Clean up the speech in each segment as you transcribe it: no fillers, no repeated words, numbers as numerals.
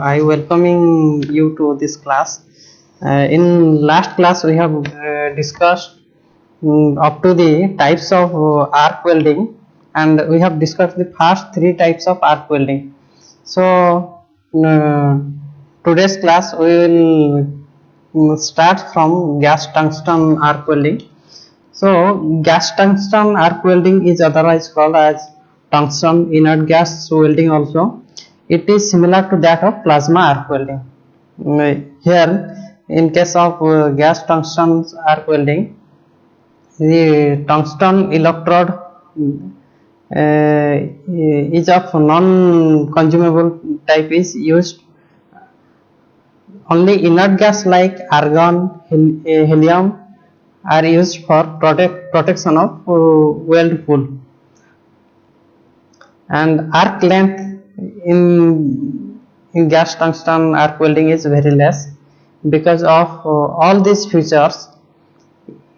I welcoming you to this class. In last class, we have discussed up to the types of arc welding, and we have discussed the first three types of arc welding. So, today's class we will start from gas tungsten arc welding. So, gas tungsten arc welding is otherwise called as tungsten inert gas welding also. It is similar to that of plasma arc welding. Here, in case of gas tungsten arc welding, the tungsten electrode is of non-consumable type is used. Only inert gas like argon, helium are used for protection of weld pool. And arc length in gas tungsten arc welding is very less. Because of all these features,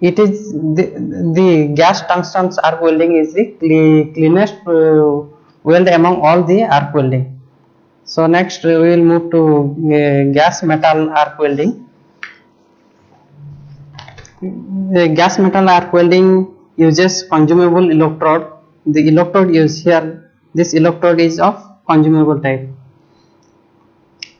it is the gas tungsten arc welding is the cleanest weld among all the arc welding. So next we will move to gas metal arc welding. Gas metal arc welding uses consumable electrode. The electrode used here, this electrode is of consumable type.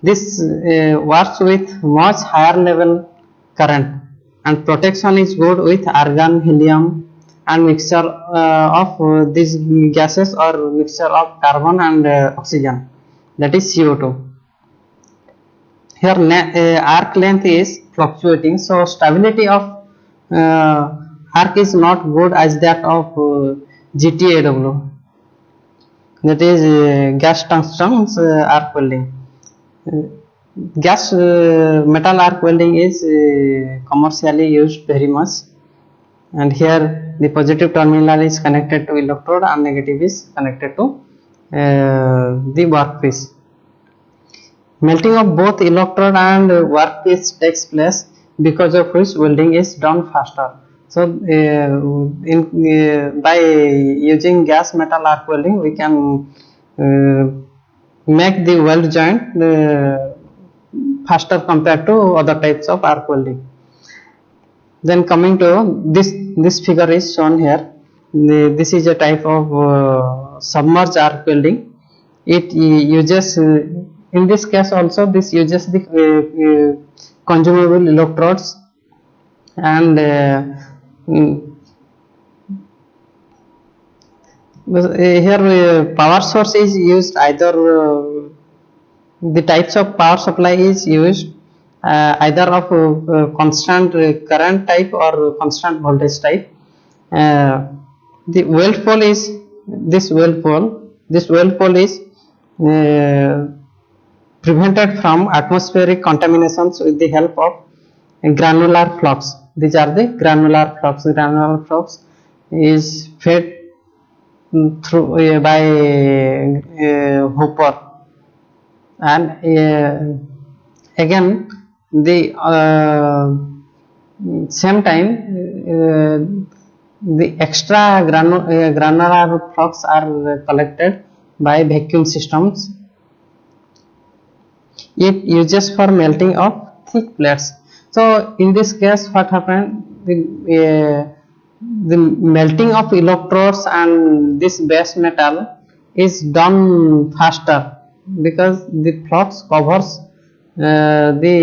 This works with much higher level current, and protection is good with argon, helium, and mixture of these gases or mixture of carbon and oxygen, that is CO2. Here arc length is fluctuating, so stability of arc is not good as that of GTAW, that is gas tungsten arc welding. Gas metal arc welding is commercially used very much, and here the positive terminal is connected to electrode and negative is connected to the workpiece. Melting of both electrode and workpiece takes place, because of which welding is done faster. So by using gas metal arc welding, we can make the weld joint faster compared to other types of arc welding. Then coming to this figure is shown here. This is a type of submerged arc welding. It uses in this case also this uses the consumable electrodes, and here power source is used. Either the types of power supply is used either of constant current type or constant voltage type. The weld pole is this weld pole. This weld pole is prevented from atmospheric contaminations with the help of granular flux. These are the granular flux. The granular flux is fed through by hopper, and again the same time the extra granular flux are collected by vacuum systems. It uses for melting of thick plates. So in this case, what happened? The melting of electrodes and this base metal is done faster, because the flux covers the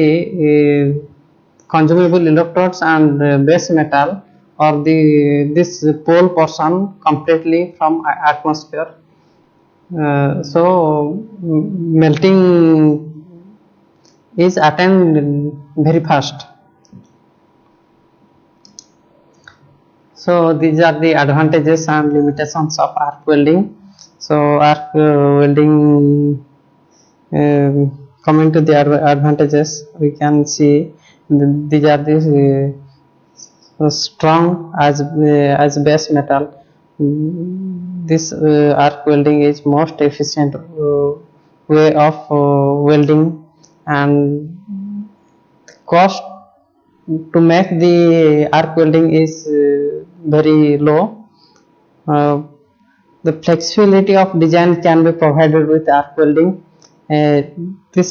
consumable electrodes and base metal, or this pole portion completely from atmosphere. So melting is attained very fast. So these are the advantages and limitations of arc welding. So arc welding, coming to the advantages, we can see these are the strong as base metal. This arc welding is most efficient way of welding, and cost to make the arc welding is very low. The flexibility of design can be provided with arc welding. this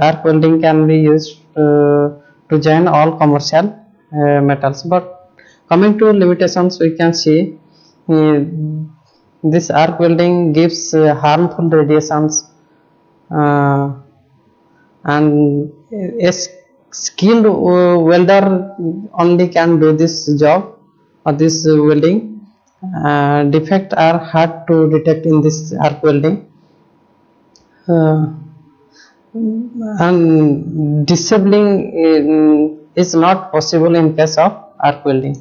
arc welding can be used to join all commercial metals. But coming to limitations, we can see this arc welding gives harmful radiations, and a skilled welder only can do this job or this welding. Defects are hard to detect in this arc welding, and disabling is not possible in case of arc welding.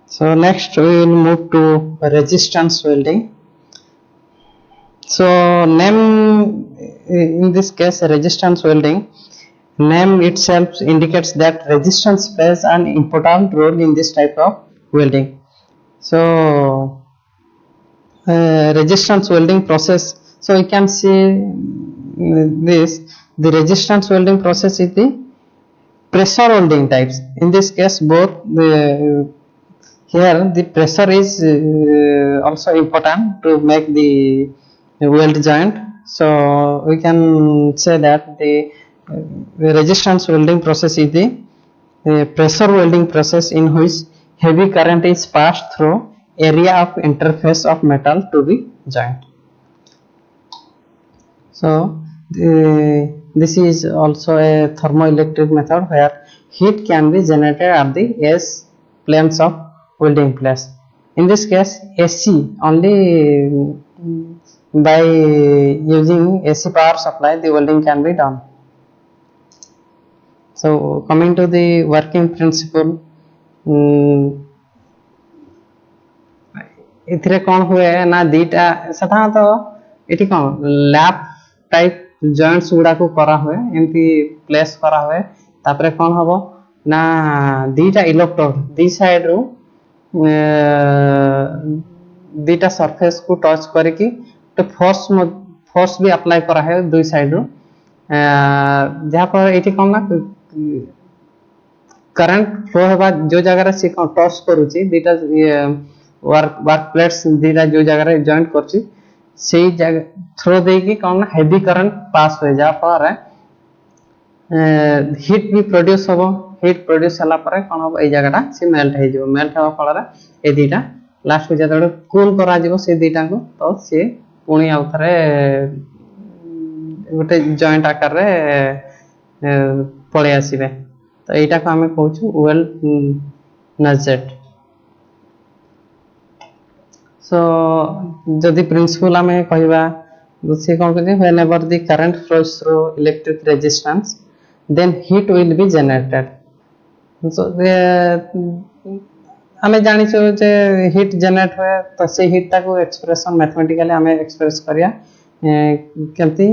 So next we will move to resistance welding. So name in this case resistance welding, name itself indicates that resistance plays an important role in this type of welding. So resistance welding process, so we can see this, the resistance welding process is the pressure welding types. In this case both here the pressure is also important to make the weld joint. So we can say that the resistance welding process is the pressure welding process in which heavy current is passed through area of interface of metal to be joint. So this is also a thermoelectric method where heat can be generated at the S planes of welding place. In this case AC only, by using AC power supply the welding can be done. So coming to the working principle, इथिरे कौन हुए ना दीटा साधारणतः ये कौन lap type joints गुड़ा को करा हुए एमती प्लेस करा हुए तापरे कौन हबो ना दीटा इलेक्ट्रोड दी साइड रो दीटा सरफेस को टच करके तो फोर्स भी अप्लाई करा है दुई साइड रो जहाँ पर ये कौन ना करंट फ्लो होगा जो जगह रे से टच करूची दीटा वर्क प्लेट्स दीटा जो जगह जॉइंट करची से जगह थ्रो देकी कौन ना हेवी करंट पास हो जा पर हीट भी प्रोड्यूस होबो हीट प्रोड्यूस होला पर कौन होबो ए जगहटा से मेल्ट हे जो मेल्ट होबा फल रे ए दीटा लास्ट को जतडे कूल करा जिवो से दीटा को तो से पुणी आउथरे गोटे जॉइंट आकार रे पळे आसीबे तो एटा को हमें कहूछु वेल्ड नजेट. So जदि प्रिंसिपल हमें कहबा से कोन कहै whenever the current flows through electric resistance then heat will be generated. So हमें जानि छ जे हीट जनरेट होय तो से हीट ता को एक्सप्रेशन मैथमेटिकली हमें एक्सप्रेस करिया केमती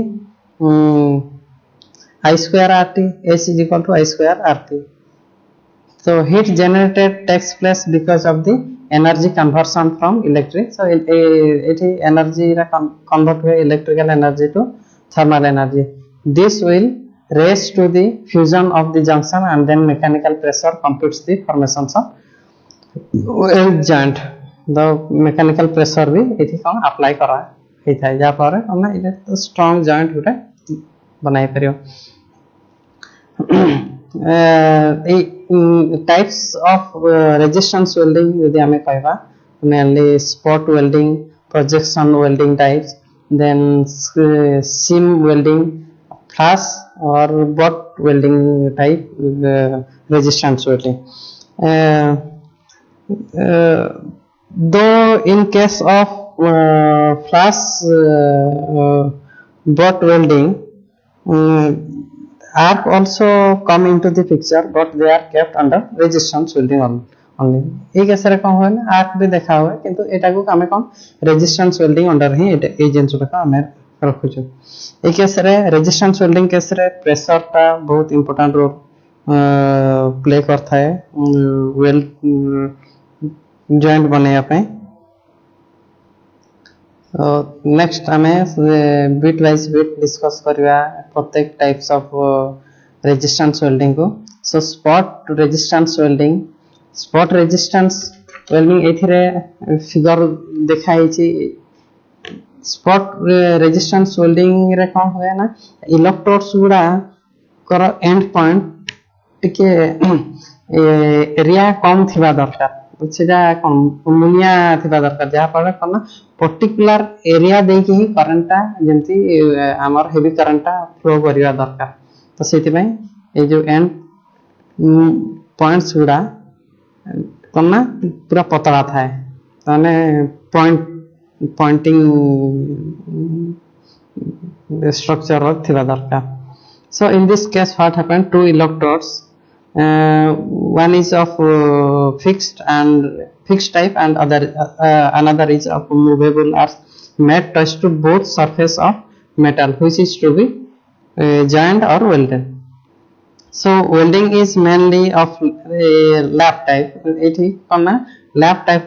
I square RT H is equal to I square RT. So heat generated takes place because of the energy conversion from electric. So it energy convert हुए electrical energy to thermal energy. This will raise to the fusion of the junction and then mechanical pressure computes the formations of weld joint. The mechanical pressure भी इथि कौन apply करा है था जा पर हमने इधर strong joint गुटे बनाई परियो. Types of resistance welding यदि हमें कहबा mainly spot welding, projection welding types, then seam welding, flash or butt welding type resistance welding. Though in case of flash butt welding, arc also come into the picture but they are kept under resistance welding only. A case रे कोन होय ना arc भी देखा हुए किंतु एटा को हमें कोन resistance welding under ही ए gents का हमें रखु छ. ए केस रे रेजिस्टेंस वेल्डिंग केस रे प्रेशर ता बहुत इंपोर्टेंट रोल प्ले करता है वेल्ड जॉइंट बनेया पे. नेक्स्ट हमें बिट वाइज बिट डिस्कस करबा प्रत्येक टाइप्स ऑफ रेजिस्टेंस वेल्डिंग को. So spot resistance welding, spot resistance welding एथिरे फिगर देखाई छी स्पॉट रेजिस्टेंस वेल्डिंग रे कौन हुए ना इलेक्ट्रोड्स गुड़ा कर एंड पॉइंट टिके एरिया कम थिबा दरकार सेटा कौन मुनिया थिबा दरकार जहा पर कना पर्टिकुलर एरिया देकी ही करंटटा जेंति हमर हेवी करंटटा फ्लो करिया दरकार तो सेति पई ए जो एंड पॉइंट्स गुड़ा कना पूरा पतला थाए ताने पॉइंटिंग structure थिबा दरकार so in this case what happened two electrodes one is of fixed type and another is of movable are made touch to both surface of metal which is to be joined or welded so welding is mainly of lap type it is कना lap type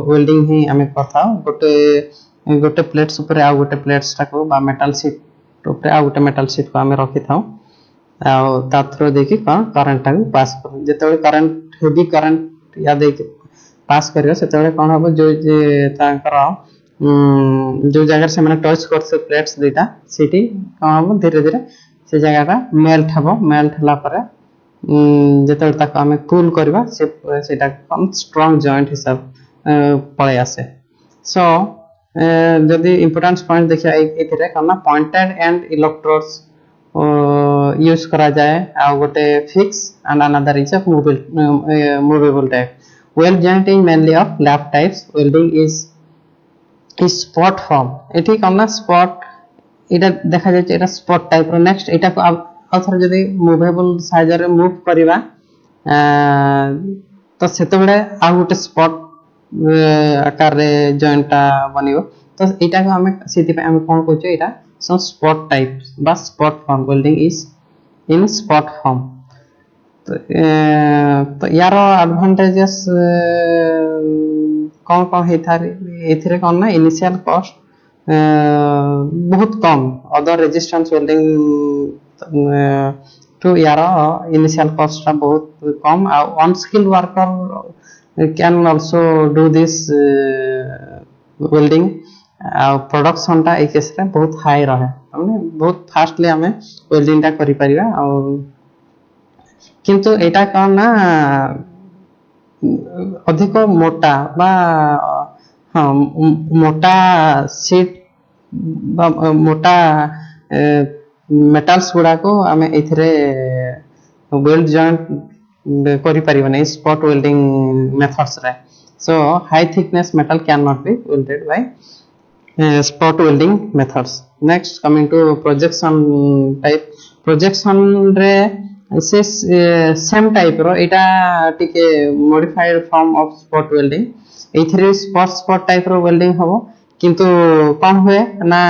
welding ही आमे करथा गोटे plates ऊपर आ गोटे plates टाको बा metal sheet ऊपर आ गोटे metal sheet को आमे रखि थाउ आ ता थ्रो देखि करंट टाको पास कर जेतबे करंट हेवी करंट या देखि पास करियो सेतबे कोन हबो जो जे तांकर जो जगह से माने टच करसे प्लेट्स दुटा सिटी कोन हबो धीरे धीरे से जगहटा मेल्ट हबो मेल्ट हला परे जेतबे तक आमे कूल करबा सेटा कम स्ट्रांग जॉइंट हिसाब पळे आसे सो जदि इंपोर्टेंस पॉइंट देखिया एथिरे कना पॉइंटेड एंड इलेक्ट्रोड्स यूज करा जाए आ गोटे fix and another is of movable type weld joint is mainly of lap types welding is spot form एठी कना स्पॉट एटा देखा जाय एटा स्पॉट टाइप रो नेक्स्ट एटा को अथर जदि मूवेबल साइज रे मूव करबा तो सेतबेले आ गोटे स्पॉट आकार रे जॉइंटटा बनिबो तो एटा को हमें सिटी पे हम कोन कहछो एटा सम स्पॉट टाइप बा spot form welding is in spot form तो यार एडवांटेजेस कौन कौन हे थारे एथिरे कोन ना इनिशियल कॉस्ट बहुत कम अदर रेजिस्टेंस वेल्डिंग to यार initial cost टा बहुत कम unskilled worker can also do this welding production टा एक केस रे बहुत हाई रहे हमने बहुत फास्टली हमें वेल्डिंग टा करि परिबा किंतु एटा कोन ना अधिक मोटा बा हां मोटा शीट बा मोटा मेटल्स गुड़ा को आमे एथिरे वेल्ड जॉइंट करि परिबा नै स्पॉट वेल्डिंग मेथड्स रे so high thickness metal cannot be welded by spot welding methods next coming to projection type projection रे से सेम टाइप रो एटा टिके modified form of spot welding एथिरे स्पॉट टाइप रो वेल्डिंग हबो किंतु कोन होय ना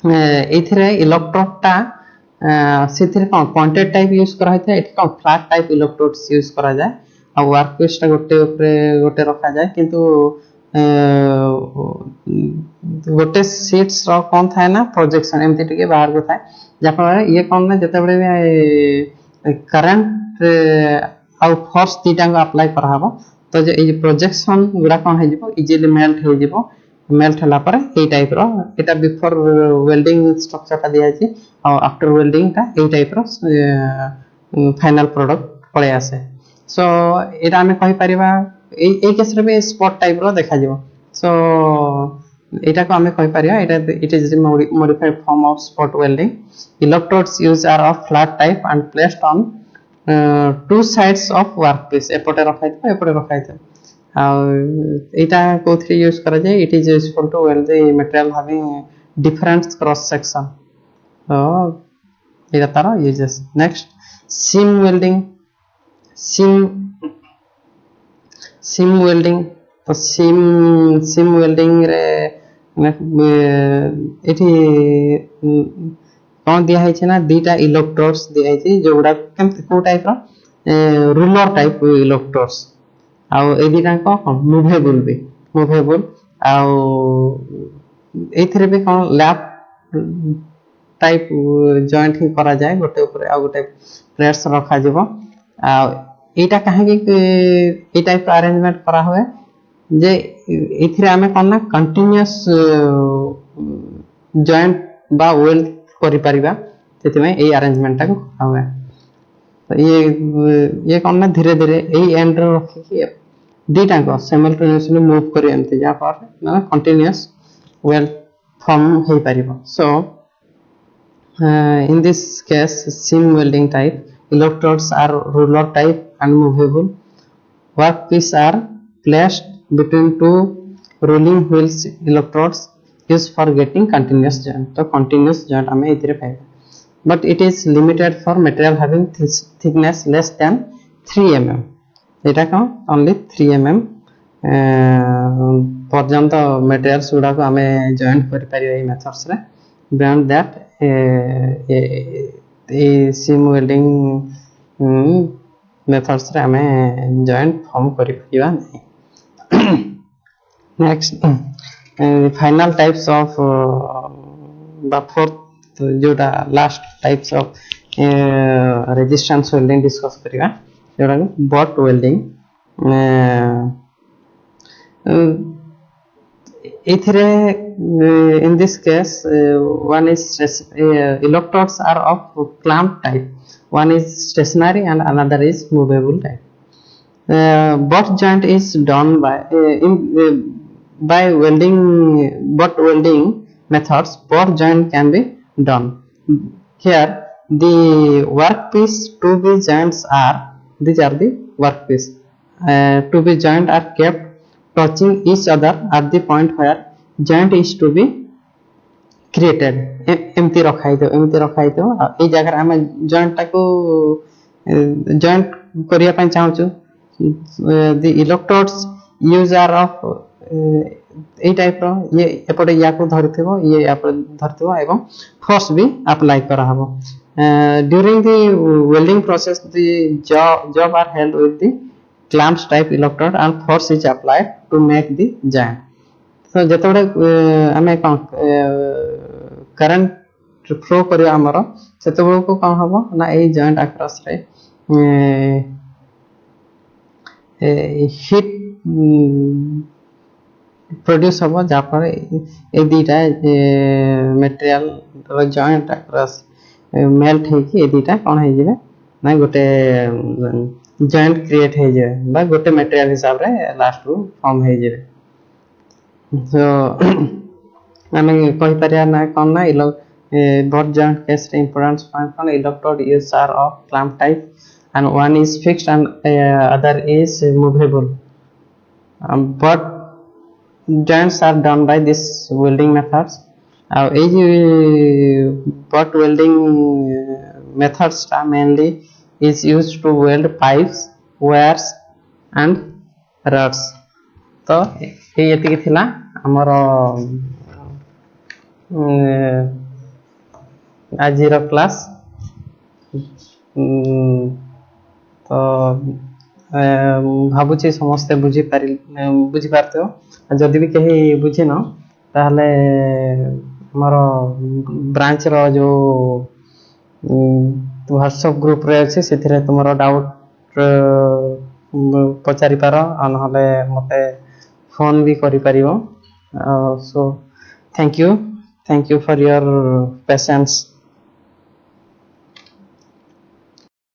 एथिरे इलेक्ट्रोड टा सेथिरे कोन पॉइंटेड टाइप यूज करा होय एठी कोन फ्लैट टाइप इलेक्ट्रोड्स यूज करा जाय आ वर्क पीस टा गोटे ऊपर गोटे रखा जाय किंतु गोटे शीट्स रो कोन थाय ना प्रोजेक्शन एमति टिके बाहर को थाय जाफा ये कोन ना जते बडे करंट आ फोर्स तीटा को अप्लाई करा हबो तो जे ए प्रोजेक्शन गुडा कोन हे जिवो इजीली मेल्ट हो जिवो मेल्ट हला पर ए टाइप रो एटा बिफोर वेल्डिंग स्ट्रक्चर ता दिया छी और आफ्टर वेल्डिंग ता ए टाइप रो फाइनल प्रोडक्ट पळे आसे सो एटा हमें कहि परिबा ए केस रे भी स्पॉट टाइप रो देखा जिवो सो एटा को हमें कहि परिबा एटा it is modified form of spot welding electrodes use are of flat type and placed on two sides of workpiece एपटे रखाइतो एपटे रखाइतो एटा कोथि यूज करा जाय it is useful to weld the material having different cross section तो एटा तारा यूजेस नेक्स्ट सीम वेल्डिंग तो सीम वेल्डिंग रे एठी कोन दिया है ना दीटा इलेक्ट्रोड्स दिया है जोडा को टाइप रो रूलर टाइप इलेक्ट्रोड्स आउ ए दिटा को मूवेबल आउ एथिरे भी कोन लैप टाइप जॉइंट ही करा जाए गोटे ऊपर आ गोटे प्लेट्स रखा जिवो आ एटा काहे कि ए टाइप अरेंजमेंट करा होय जे एथिरे आमे कोन कंटीन्यूअस जॉइंट बा वेल्ड करि परिबा सेति में ए अरेंजमेंट टा हवे तो ये कोन ना धीरे धीरे ए एंड रो रखि कि दीटा को सिमल्टेनियसली मूव करी एंती जा पर ना कंटीन्यूअस वेल्ड फॉर्म हे परिबो so in this case seam welding type electrodes are roller type and movable workpiece are placed between two rolling wheels electrodes used for getting continuous joint तो continuous joint हमें इधर पाएगा but it is limited for material having thickness less than 3 mm एटा कौन only 3 mm पर्यंत materials गुड़ा को हमें joint कर पारिबा ए methods रे beyond that seam welding methods रे हमें joint form करि परिबा नहीं next final types of the fourth जोटा last types of resistance welding discuss करिबा जोटा butt welding एथिरे in this case one is electrodes are of clamp type one is stationary and another is movable type butt joint is done by welding butt welding methods butt joint can be done here the workpiece to be joints are these are the workpiece to be joint are kept touching each other at the point where joint is to be created एमती रखाई तो ए जगह हम joint टाको joint करिया पय चाहू the electrodes user of a type रो ये एपटे या को धरथिबो ये आप धरथिबो एवं फोर्स भी अप्लाई करा हबो during the welding process the job are held with the clamps type electrode and force is applied to make the joint so jetode ame current flow kariya amara setebul ko kon habo na ei joint across re heat produce habo ja par ei dita material ro joint across melt हे कि ए dita kon हे jibe ना गोटे joint create हे जे बा गोटे material हिसाब रे last row form हे जे सो हमें कहि परिया ना कोन ना बट जॉइंट केस रे importance function electrode use are of clamp type and one is fixed and other is movable but joints are done by this welding methods butt welding methods are mainly is used to weld pipes wires and rods तो ये एति थिला हमर आजिर class तो भाबुची समस्त बुझी पारते हो जदि भी कहीं बुझी न ताहले हमर ब्रांच रो जो व्हाट्सएप ग्रुप रे अछि सेथिरे तुमरो डाउट पचारि पारो अनहले मते फोन भी करि परिबो so thank you for your patience